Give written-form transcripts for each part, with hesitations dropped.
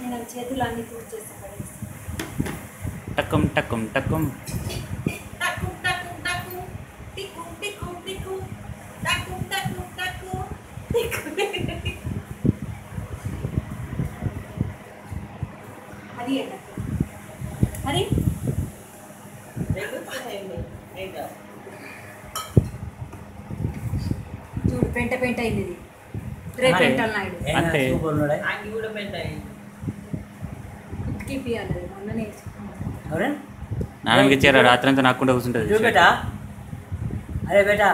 నేను చేతులు అన్ని తూర్చేసి పడేసి టక్కం టక్కం టక్కం టక్కు టక్కు టక్కు టిక్కు టిక్కు టిక్కు టక్కు టక్కు టక్కు టిక్కు అది అది చూడు పెంట పెంట అయింది ఇది రేపు పెంటలు నాయుడు అంతే అంగి కూడా పెట్టాయి ఉతికి పియాలి మొన్న నేర్చుకున్నాను నాన్నకి ఇచ్చారా రాత్రి అంతా నాకుండా కూర్చుంటుంది బేటా అరే బేటా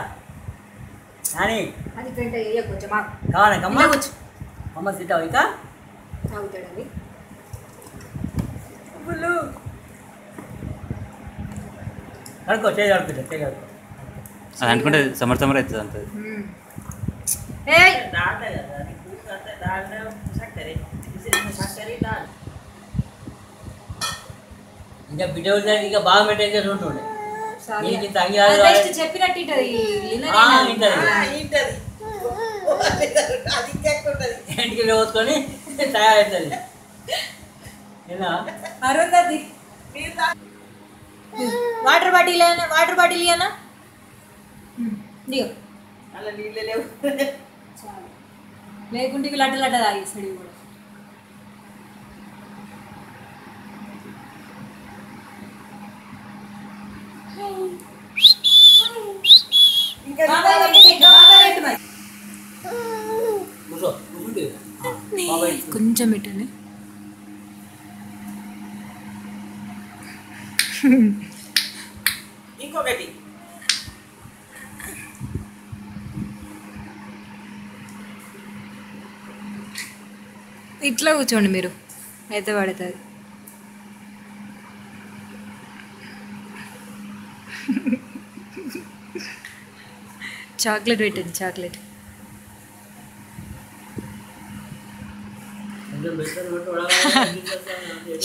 నాని అది పెంట వేయ కొంచెం మాకు కావాలి కమ్మ కూర్చో అమ్మ తింటావు ఇంకా తాగుతాడు అది కడుకో చేయి కడుకుంటా అది అనుకుంటే సమర్ అవుతుంది అంత ఏయ్ దాంట్లో కదా అది కూర్చుంటే దాంట్లో చక్కెర చక్కెర దాల్ ఇంకా బిడ్డ ఇంకా బాగా మెయింటైన్ చేసి ఉంటుండే నీకు ఇంత నెక్స్ట్ చెప్పినట్టు ఇంటది ఇంటది అది ఇంకెక్కుంటది ఇంటికి పోసుకొని తయారవుతుంది ఎలా అరుంధతి వాటర్ బాటిల్ అన్నా దిగో అలా నీళ్ళు లేవు చాలు లేకుంటే ఇవి లడ్డ లడ్డ తాగేస్తాడు ఇవి కూడా కూర్చో కూర్చుంటే కొంచెం పెట్టండి ఇంకొకటి ఇట్లా కూర్చోండి మీరు అయితే పడుతుంది చాక్లెట్ పెట్టండి చాక్లెట్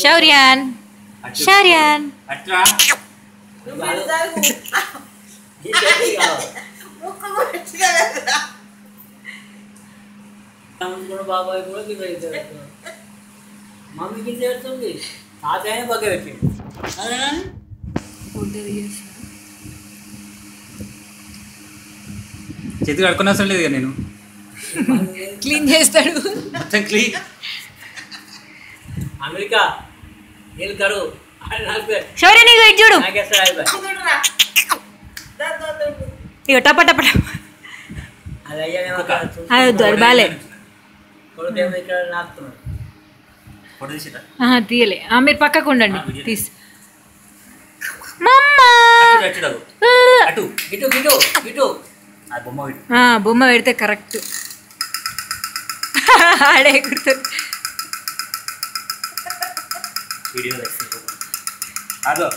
షౌర్యాన్ షౌర్యాన్ అట్లా బాబాయ్ కూడా గిఫ్ట్ మమ్మీకి చేస్తుంది తాతయ్య పక్క పెట్టిండు చేతి కడుక్కునే అవసరం లేదు నేను క్లీన్ చేస్తాడు మొత్తం క్లీన్ అమెరికా నీళ్ళు కడు షౌర్య నీకు ఇటు చూడు ఇక టప టప టప అది అయ్యానేమో అది వద్దు అది బాలే కొడుకేమో ఇక్కడ నాకుతున్నాడు ఫోటో తీసిరా తీయలే మీరు పక్కకు ఉండండి తీసి మమ్మా అటు అటు ఇటు ఇటు ఇటు ఆ బొమ్మ పెట్టు బొమ్మ పెడితే కరెక్ట్ ఆడే కుడుతుంది వీడియో అదో